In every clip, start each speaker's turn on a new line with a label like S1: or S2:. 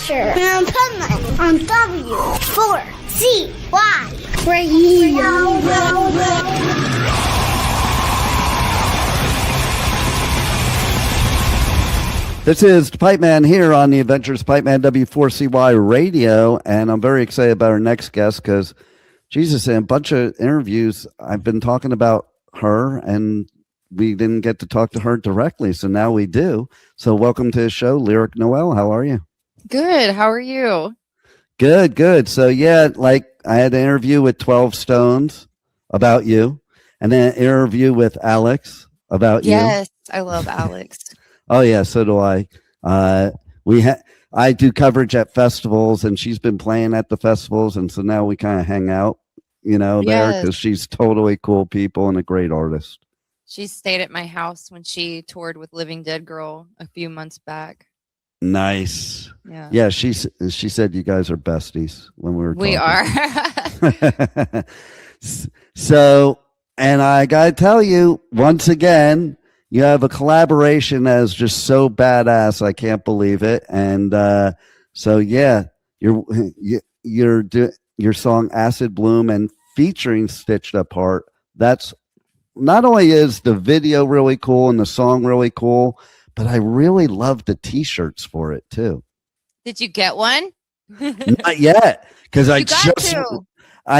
S1: Adventure and Pipeman on W4CY Radio.
S2: This is Pipeman here on the Adventures Pipeman W4CY Radio, and I'm very excited about our next guest because, Jesus, in a bunch of interviews, I've been talking about her, and we didn't get to talk to her directly, so now we do. So welcome to the show, Lyric Noel. How are you?
S3: Good. How are you?
S2: Good, good. So, yeah, like I had an interview with 12 Stones about you, and then an interview with Alex about you.
S3: Yes, I love Alex.
S2: Oh yeah, so do I. I do coverage at festivals, and she's been playing at the festivals, and so now we kind of hang out, there because she's totally cool people and a great artist.
S3: She stayed at my house when she toured with Living Dead Girl a few months back.
S2: Nice.
S3: Yeah.
S2: She said you guys are besties when we were talking.
S3: We are.
S2: So, and I gotta tell you once again, you have a collaboration that is just so badass. I can't believe it. And so, yeah, your song Acid Bloom and featuring Stitched Apart. That's not only is the video really cool and the song really cool, but I really love the T-shirts for it too.
S3: Did you get one?
S2: Not yet, because I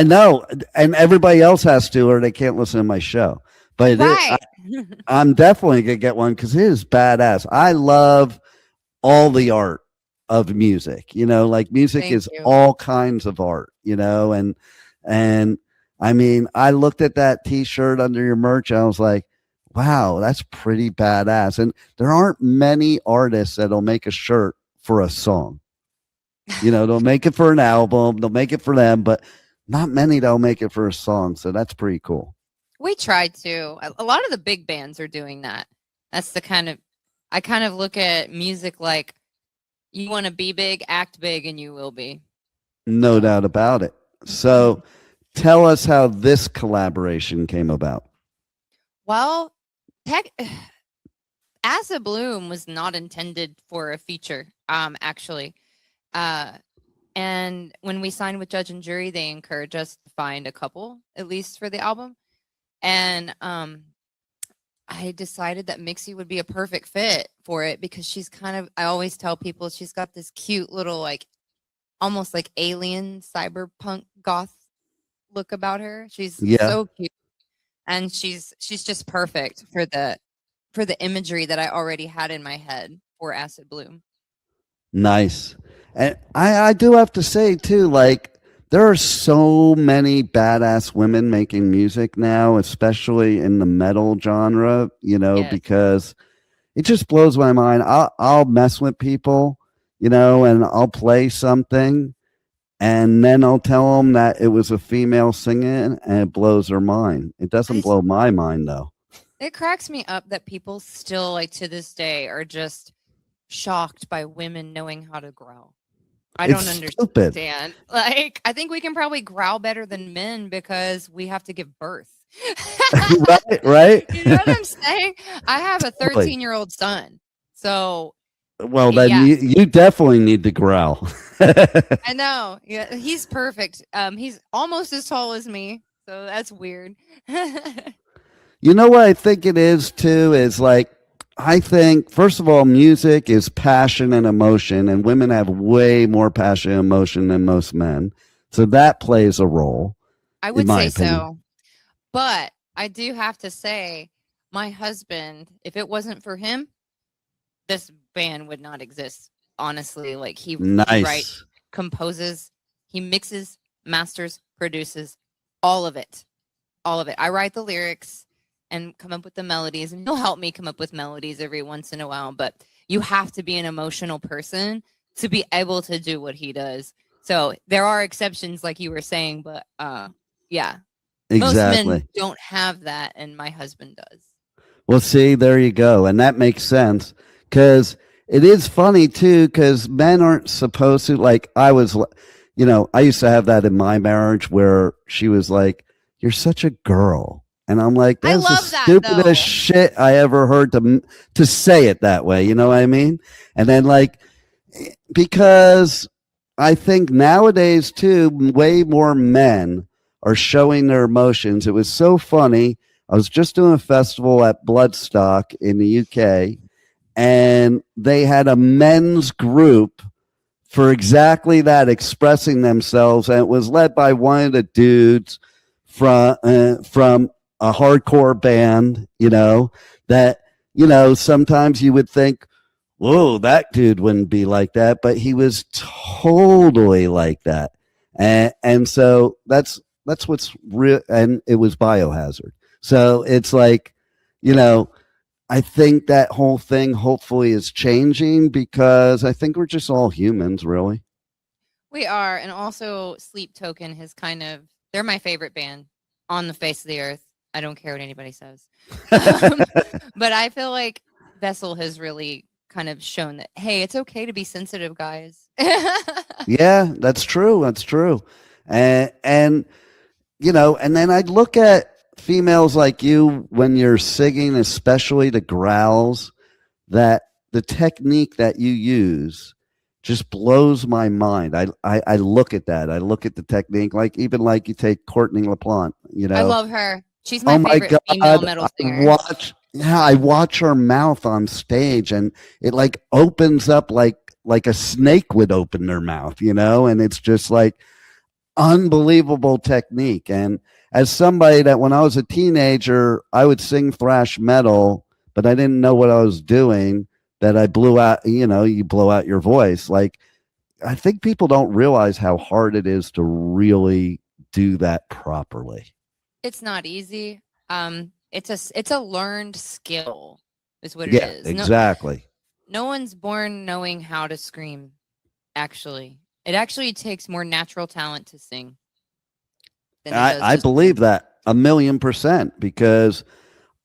S2: know, and everybody else has to, or they can't listen to my show. But
S3: right.
S2: I'm definitely going to get one because it is badass. I love all the art of music, like music is all kinds of art, and I mean, I looked at that T-shirt under your merch. And I was like, wow, that's pretty badass. And there aren't many artists that'll make a shirt for a song. They'll make it for an album. They'll make it for them, but not many that'll make it for a song. So that's pretty cool.
S3: We tried to. A lot of the big bands are doing that. That's I kind of look at music like you want to be big, act big, and you will be.
S2: No doubt about it. So tell us how this collaboration came about.
S3: Well, Acid Bloom was not intended for a feature, actually. And when we signed with Judge and Jury, they encouraged us to find a couple, at least for the album. And I decided that Mixie would be a perfect fit for it because she's I always tell people she's got this cute little, almost like alien cyberpunk goth look about her. She's so cute. And she's just perfect for the imagery that I already had in my head for Acid Bloom. Nice.
S2: And I do have to say too, there are so many badass women making music now, especially in the metal genre, because it just blows my mind. I'll mess with people, and I'll play something, and then I'll tell them that it was a female singing, and it blows their mind. It doesn't blow my mind, though.
S3: It cracks me up that people still, to this day, are just shocked by women knowing how to growl. I don't understand. I think we can probably growl better than men because we have to give birth.
S2: Right.
S3: You know what I'm saying? I have a 13-year-old son. So.
S2: Well, then you definitely need to growl.
S3: I know. Yeah, he's perfect. He's almost as tall as me. So that's weird.
S2: You know what I think it is, too, is I think, first of all, music is passion and emotion, and women have way more passion and emotion than most men. So that plays a role.
S3: I would say so. But I do have to say, my husband, if it wasn't for him, this band would not exist. Honestly, he writes, composes, he mixes, masters, produces, all of it. All of it. I write the lyrics and come up with the melodies, and he'll help me come up with melodies every once in a while, but you have to be an emotional person to be able to do what he does. So there are exceptions, like you were saying, but yeah.
S2: Exactly.
S3: Most men don't have that, and my husband does.
S2: Well, see, there you go. And that makes sense because it is funny, too, because men aren't supposed to, I used to have that in my marriage where she was like, you're such a girl. And I'm like, that's the stupidest shit I ever heard to say it that way. You know what I mean? And then Because I think nowadays too, way more men are showing their emotions. It was so funny. I was just doing a festival at Bloodstock in the UK, and they had a men's group for exactly that, expressing themselves, and it was led by one of the dudes from a hardcore band. That sometimes you would think, whoa, that dude wouldn't be like that, but he was totally like that. And so that's what's real. And it was Biohazard. So it's like, I think that whole thing hopefully is changing, because I think we're just all humans, really.
S3: We are. And also Sleep Token they're my favorite band on the face of the earth. I don't care what anybody says. But I feel like Vessel has really kind of shown that, hey, it's okay to be sensitive, guys.
S2: Yeah, that's true. And and then I'd look at females like you when you're singing, especially the growls, that the technique that you use just blows my mind. I look at that. I look at the technique, like even like you take Courtney LaPlante,
S3: I love her. She's my favorite female metal singer.
S2: I watch her mouth on stage, and it like opens up like a snake would open their mouth, and it's just like unbelievable technique. And as somebody that when I was a teenager, I would sing thrash metal, but I didn't know what I was doing, that I blew out, you blow out your voice. Like, I think people don't realize how hard it is to really do that properly.
S3: It's not easy. It's a learned skill is what it is.
S2: Exactly.
S3: No one's born knowing how to scream. Actually, it actually takes more natural talent to sing.
S2: I believe that 1,000,000%, because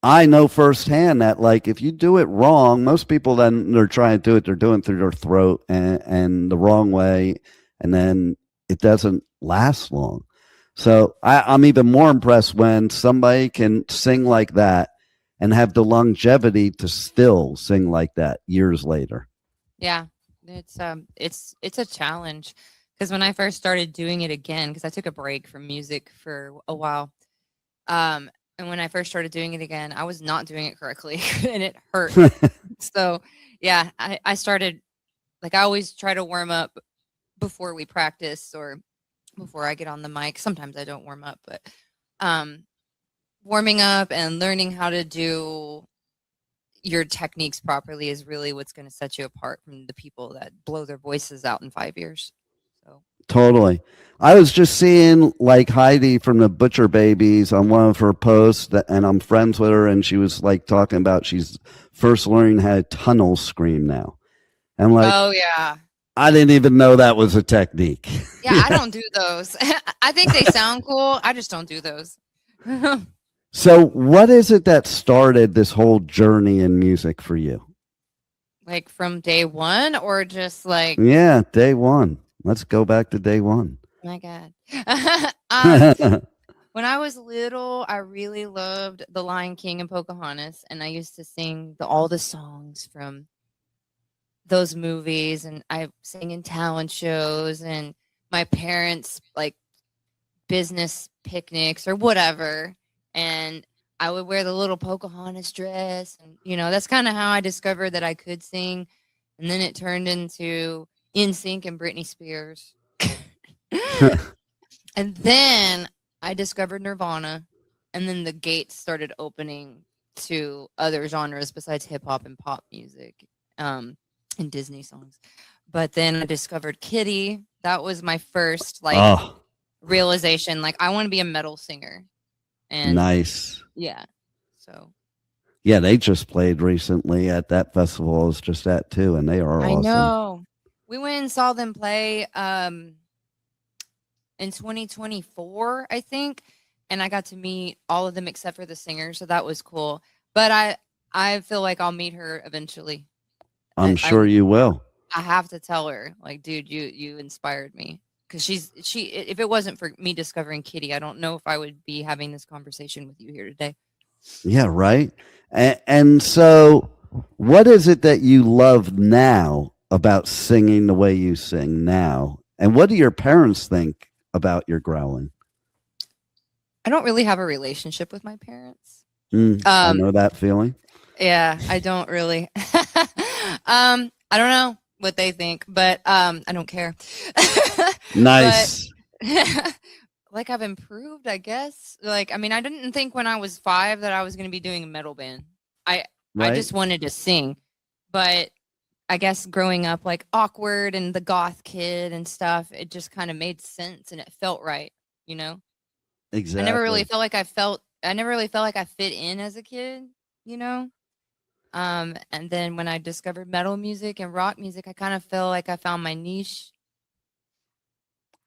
S2: I know firsthand that, like, if you do it wrong, most people then they're trying to do it, they're doing it through their throat and the wrong way, and then it doesn't last long. So I'm even more impressed when somebody can sing like that and have the longevity to still sing like that years later.
S3: Yeah, it's a challenge, because when I first started doing it again, because I took a break from music for a while, and when I first started doing it again, I was not doing it correctly, and it hurt. So yeah, I started, like, I always try to warm up before we practice or before I get on the mic. Sometimes I don't warm up, but warming up and learning how to do your techniques properly is really what's going to set you apart from the people that blow their voices out in 5 years. So
S2: totally. I was just seeing like Heidi from the Butcher Babies on one of her posts, and I'm friends with her, and she was like talking about she's first learning how to tunnel scream now. I'm like,
S3: oh yeah,
S2: I didn't even know that was a technique.
S3: Yeah, I don't do those. I think they sound cool. I just don't do those.
S2: So what is it that started this whole journey in music for you?
S3: Like from day one, or just like...
S2: Yeah, day one. Let's go back to day one.
S3: Oh my God. When I was little, I really loved The Lion King and Pocahontas, and I used to sing all the songs from those movies, and I sang in talent shows, and my parents like business picnics or whatever, and I would wear the little Pocahontas dress, and that's kind of how I discovered that I could sing. And then it turned into NSYNC and Britney Spears. And then I discovered Nirvana, and then the gates started opening to other genres besides hip hop and pop music, and Disney songs. But then I discovered Kitty. That was my first realization. Like, I want to be a metal singer. And
S2: nice.
S3: Yeah. So.
S2: Yeah, they just played recently at that festival I was just at too, and they are awesome.
S3: I know. We went and saw them play in 2024, I think, and I got to meet all of them except for the singer, so that was cool. But I feel like I'll meet her eventually.
S2: I'm sure you will.
S3: I have to tell her, like, dude, you inspired me, because she. If it wasn't for me discovering Kitty, I don't know if I would be having this conversation with you here today.
S2: Yeah, right. And so, what is it that you love now about singing the way you sing now? And what do your parents think about your growling?
S3: I don't really have a relationship with my parents.
S2: I know that feeling.
S3: Yeah, I don't really. I don't know what they think, but I don't care.
S2: Nice.
S3: But, like, I've improved, I guess. Like, I mean, I didn't think when I was 5 that I was going to be doing a metal band. I just wanted to sing, but I guess growing up like awkward and the goth kid and stuff, it just kind of made sense and it felt right, you know?
S2: Exactly.
S3: I never really felt like I fit in as a kid, you know? And then when I discovered metal music and rock music, I kind of felt like I found my niche.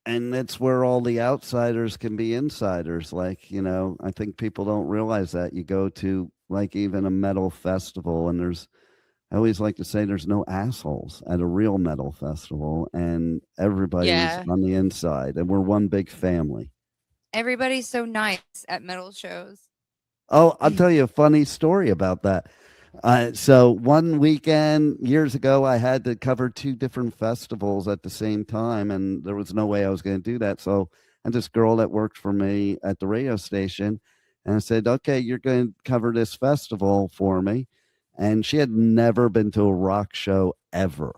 S2: And that's where all the outsiders can be insiders. Like, you know, I think people don't realize that. You go to like even a metal festival and I always like to say there's no assholes at a real metal festival, and everybody's on the inside, and we're one big family.
S3: Everybody's so nice at metal shows.
S2: Oh, I'll tell you a funny story about that. So one weekend years ago, I had to cover 2 different festivals at the same time, and there was no way I was going to do that. So I had this girl that worked for me at the radio station, and I said, okay, you're going to cover this festival for me. And she had never been to a rock show ever.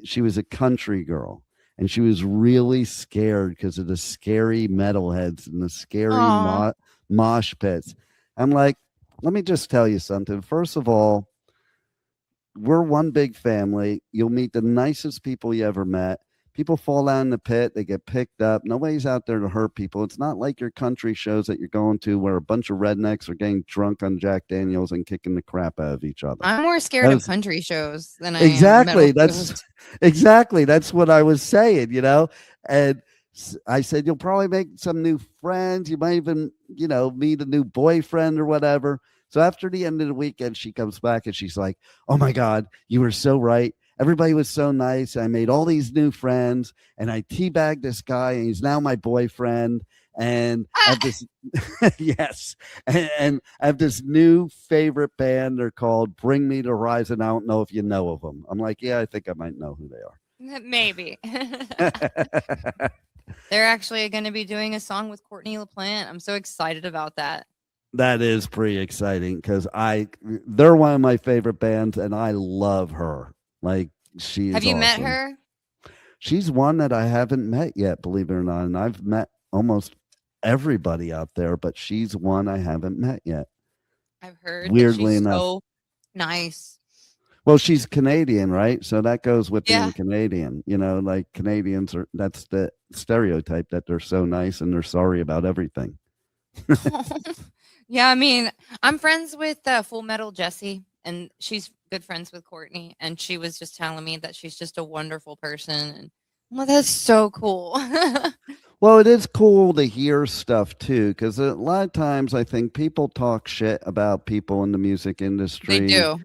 S2: She was a country girl, and she was really scared because of the scary metalheads and the scary mosh pits. I'm like, let me just tell you something. First of all, we're one big family. You'll meet the nicest people you ever met. People fall down in the pit. They get picked up. Nobody's out there to hurt people. It's not like your country shows that you're going to where a bunch of rednecks are getting drunk on Jack Daniels and kicking the crap out of each other.
S3: I'm more scared of country shows than I
S2: exactly.
S3: am
S2: Exactly. That's what I was saying, you know? And I said, you'll probably make some new friends. You might even, you know, meet a new boyfriend or whatever. So after the end of the weekend, she comes back and she's like, oh my God, you were so right. Everybody was so nice. I made all these new friends, and I teabagged this guy, and he's now my boyfriend. And I have this, yes, and I have this new favorite band. They're called Bring Me the Horizon. I don't know if you know of them. I'm like, yeah, I think I might know who they are.
S3: Maybe. They're actually going to be doing a song with Courtney LaPlante. I'm so excited about that.
S2: That is pretty exciting because they're one of my favorite bands, and I love her. Like, she is
S3: Have you
S2: awesome.
S3: met her?
S2: She's one that I haven't met yet, believe it or not. And I've met almost everybody out there, but she's one I haven't met yet.
S3: I've heard.
S2: Weirdly
S3: she's
S2: enough.
S3: So nice.
S2: Well, she's Canadian, right? So that goes with being Canadian. You know, like Canadians that's the stereotype that they're so nice and they're sorry about everything.
S3: Yeah, I mean, I'm friends with Full Metal Jessie, and she's good friends with Courtney, and she was just telling me that she's just a wonderful person, and well, that's so cool.
S2: Well, it is cool to hear stuff too, because a lot of times I think people talk shit about people in the music industry.
S3: They do.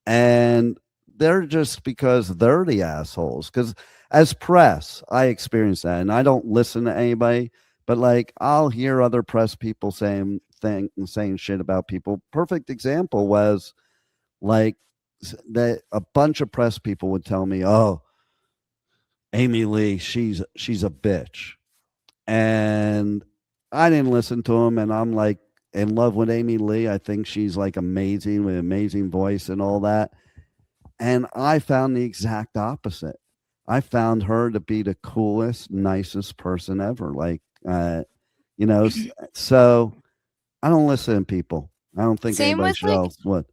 S2: And they're just because they're the assholes. Because as press, I experience that, and I don't listen to anybody, but like I'll hear other press people saying shit about people. Perfect example was like that a bunch of press people would tell me, "Oh, Amy Lee, she's a bitch," and I didn't listen to them, and I'm like in love with Amy Lee. I think she's like amazing with an amazing voice and all that. And I found the exact opposite. I found her to be the coolest, nicest person ever. Like, you know, so I don't listen to people. I don't think anybody else would.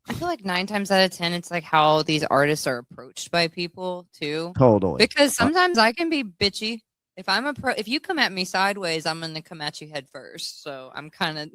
S3: I feel like 9 times out of 10, it's like how these artists are approached by people too.
S2: Totally.
S3: Because sometimes I can be bitchy. If you come at me sideways, I'm going to come at you head first. So I'm kind of,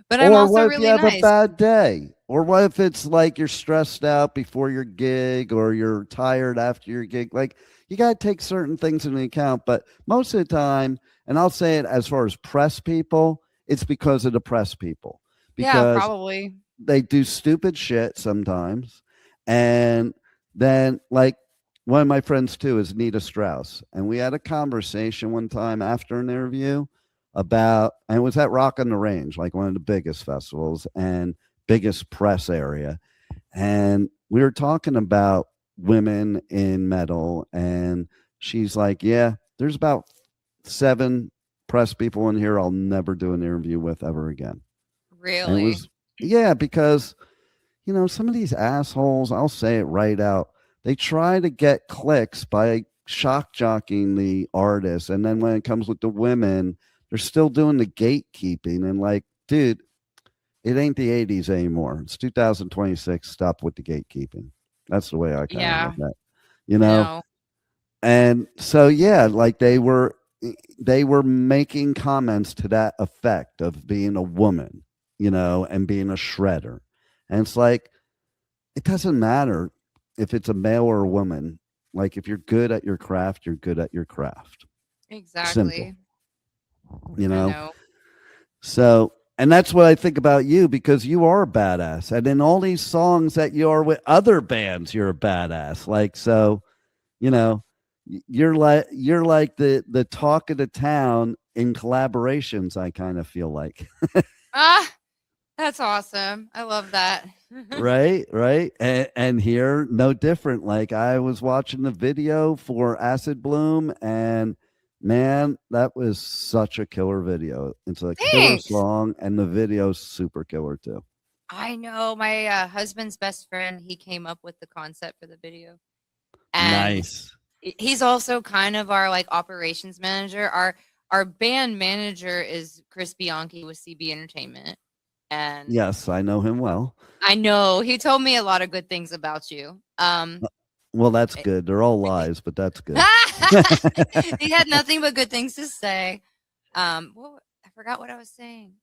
S3: but I'm also really nice. Or what if you have a
S2: bad day? Or what if it's like you're stressed out before your gig or you're tired after your gig? Like you got to take certain things into account. But most of the time, and I'll say it as far as press people, it's because of the press people. Because
S3: yeah, probably.
S2: They do stupid shit sometimes. And then like, one of my friends, too, is Nita Strauss. And we had a conversation one time after an interview about, and it was at Rock on the Range, like one of the biggest festivals and biggest press area. And we were talking about women in metal, and she's like, yeah, there's about 7 press people in here I'll never do an interview with ever again. And it
S3: Really?
S2: was, yeah, because some of these assholes, I'll say it right out, they try to get clicks by shock jockeying the artists, and then when it comes with the women, they're still doing the gatekeeping. And like, dude, it ain't the 80s anymore. It's 2026. Stop with the gatekeeping. That's the way I kind of look at it,
S3: No.
S2: And so, yeah, like they were making comments to that effect of being a woman, and being a shredder. And it's like, it doesn't matter if it's a male or a woman. Like, if you're good at your craft, you're good at your craft.
S3: Exactly.
S2: Simple.
S3: I know.
S2: So, and that's what I think about you, because you are a badass. And in all these songs that you are with other bands, you're a badass. Like, so, you're like the talk of the town in collaborations, I kind of feel like.
S3: That's awesome. I love that.
S2: Right. And here, no different. Like, I was watching the video for Acid Bloom, and man, that was such a killer video. It's a killer song, and the video's super killer too.
S3: I know. My husband's best friend, he came up with the concept for the video. And
S2: nice.
S3: He's also kind of our like operations manager. Our band manager is Chris Bianchi with CB Entertainment. And
S2: yes, I know him well.
S3: I know. He told me a lot of good things about you.
S2: Well, that's good. They're all lies, but that's good.
S3: He had nothing but good things to say. I forgot what I was saying.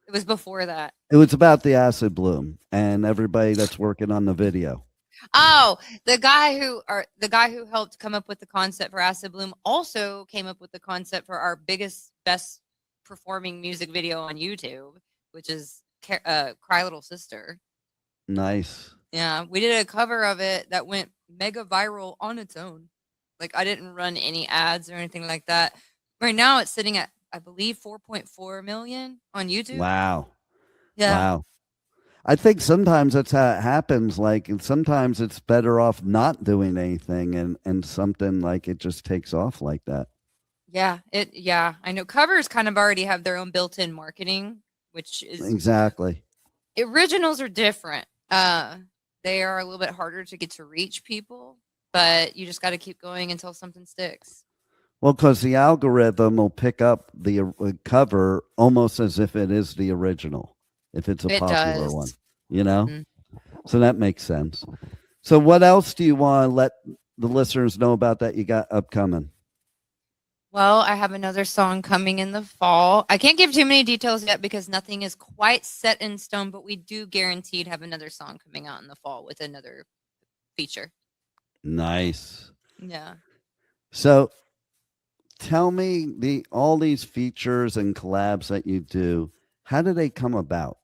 S3: It was before that.
S2: It was about the Acid Bloom and everybody that's working on the video.
S3: Oh, the guy who helped come up with the concept for Acid Bloom also came up with the concept for our best performing music video on YouTube, which is Cry Little Sister.
S2: Nice.
S3: Yeah, we did a cover of it that went mega viral on its own. Like, I didn't run any ads or anything like that. Right now it's sitting at, I believe, 4.4 million on YouTube.
S2: Wow.
S3: Yeah.
S2: Wow. I think sometimes that's how it happens. Like, and sometimes it's better off not doing anything, and something like it just takes off like that.
S3: Yeah. I know covers kind of already have their own built-in marketing, which is
S2: exactly.
S3: Originals are different. They are a little bit harder to get to reach people, but you just got to keep going until something sticks.
S2: Well, because the algorithm will pick up the cover almost as if it is the original, if it's a popular one, Mm-hmm. So that makes sense. So what else do you want to let the listeners know about that you got upcoming?
S3: Well, I have another song coming in the fall. I can't give too many details yet because nothing is quite set in stone, but we do guaranteed have another song coming out in the fall with another feature.
S2: Nice.
S3: Yeah.
S2: So tell me, all these features and collabs that you do, how do they come about?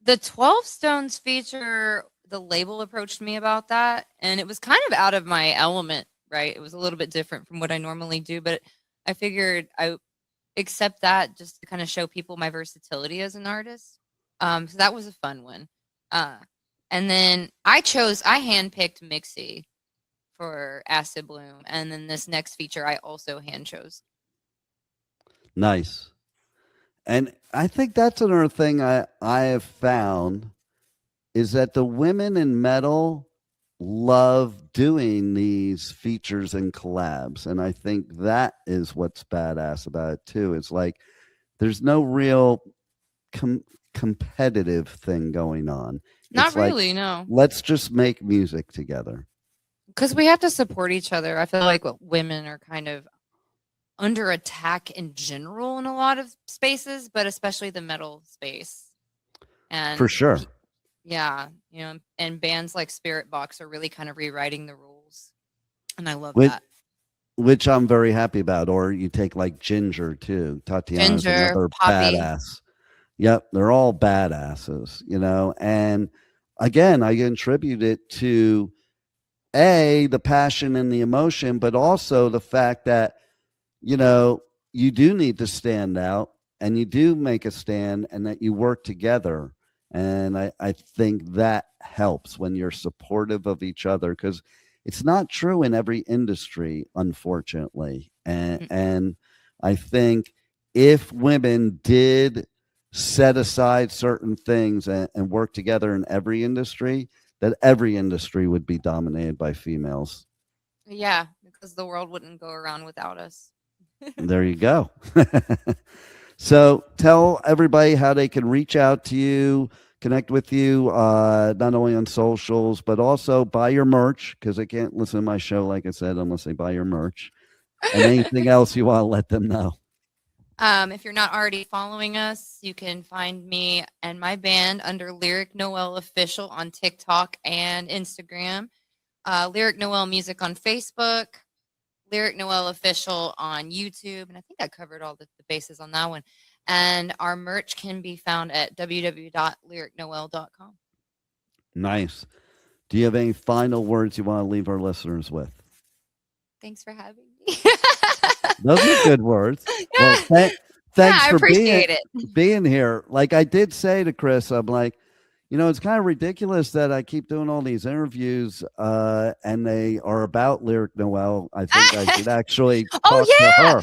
S3: The 12 Stones feature, the label approached me about that, and it was kind of out of my element. Right. It was a little bit different from what I normally do, but I figured I accept that just to kind of show people my versatility as an artist. So that was a fun one. And then I handpicked Mixie for Acid Bloom. And then this next feature, I also hand chose.
S2: Nice. And I think that's another thing I have found is that the women in metal love doing these features and collabs, and I think that is what's badass about it too. It's like there's no real competitive thing going on.
S3: Not really, no.
S2: Let's just make music together
S3: because we have to support each other. I feel like women are kind of under attack in general in a lot of spaces, but especially the metal space. And
S2: for sure.
S3: Yeah, and bands like Spirit Box are really kind of rewriting the rules, and I love that.
S2: Which I'm very happy about. Or you take like Ginger too. Tatiana's another
S3: Poppy.
S2: Badass. Yep, they're all badasses, And again, I attribute it to the passion and the emotion, but also the fact that you do need to stand out, and you do make a stand, and that you work together. And I think that helps when you're supportive of each other, because it's not true in every industry, unfortunately. And I think if women did set aside certain things and work together in every industry, that every industry would be dominated by females.
S3: Yeah, because the world wouldn't go around without us.
S2: There you go. So tell everybody how they can reach out to you, connect with you, not only on socials, but also buy your merch, because they can't listen to my show, like I said, unless they buy your merch. And anything else you want to let them know.
S3: If you're not already following us, you can find me and my band under Lyric Noel Official on TikTok and Instagram. Lyric Noel Music on Facebook. Lyric Noel Official on YouTube. And I think I covered all the bases on that one. And our merch can be found at www.lyricnoel.com.
S2: Nice. Do you have any final words you want to leave our listeners with?
S3: Thanks for having me.
S2: Those are good words. Well, thanks for being here. Like I did say to Chris, I'm like, it's kind of ridiculous that I keep doing all these interviews and they are about Lyric Noel. I think I should actually talk to her.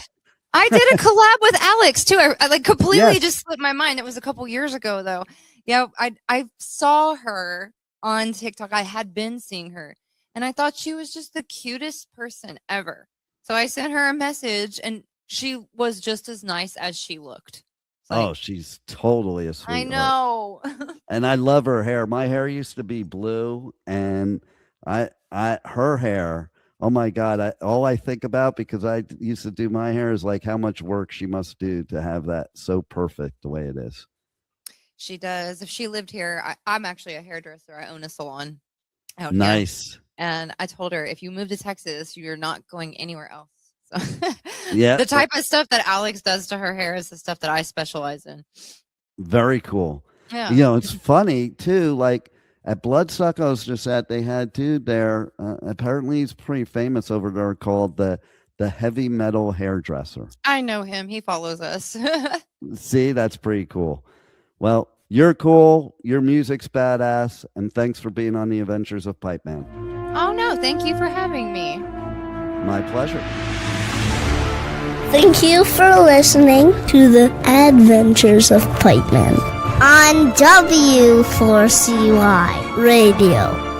S3: I did a collab with Alex too. I like completely just slipped my mind. It was a couple years ago though. Yeah, I saw her on TikTok. I had been seeing her and I thought she was just the cutest person ever. So I sent her a message and she was just as nice as she looked.
S2: Like, she's totally a sweetheart.
S3: I know.
S2: And I love her hair. My hair used to be blue, and her hair, oh my God, all I think about, because I used to do my hair, is like how much work she must do to have that so perfect the way it is.
S3: She does. If she lived here, I'm actually a hairdresser. I own a salon out
S2: nice.
S3: Here. And I told her, if you move to Texas, you're not going anywhere else. So
S2: yeah,
S3: the type of stuff that Alex does to her hair is the stuff that I specialize in.
S2: Very cool.
S3: Yeah.
S2: It's funny too. Like at Bloodsuck, I was just at, they had dude there. Apparently, he's pretty famous over there, called the Heavy Metal Hairdresser.
S3: I know him. He follows us.
S2: See, that's pretty cool. Well, you're cool. Your music's badass, and thanks for being on the Adventures of Pipeman.
S3: Oh no, thank you for having me.
S2: My pleasure.
S1: Thank you for listening to the Adventures of Pipeman on W4CY Radio.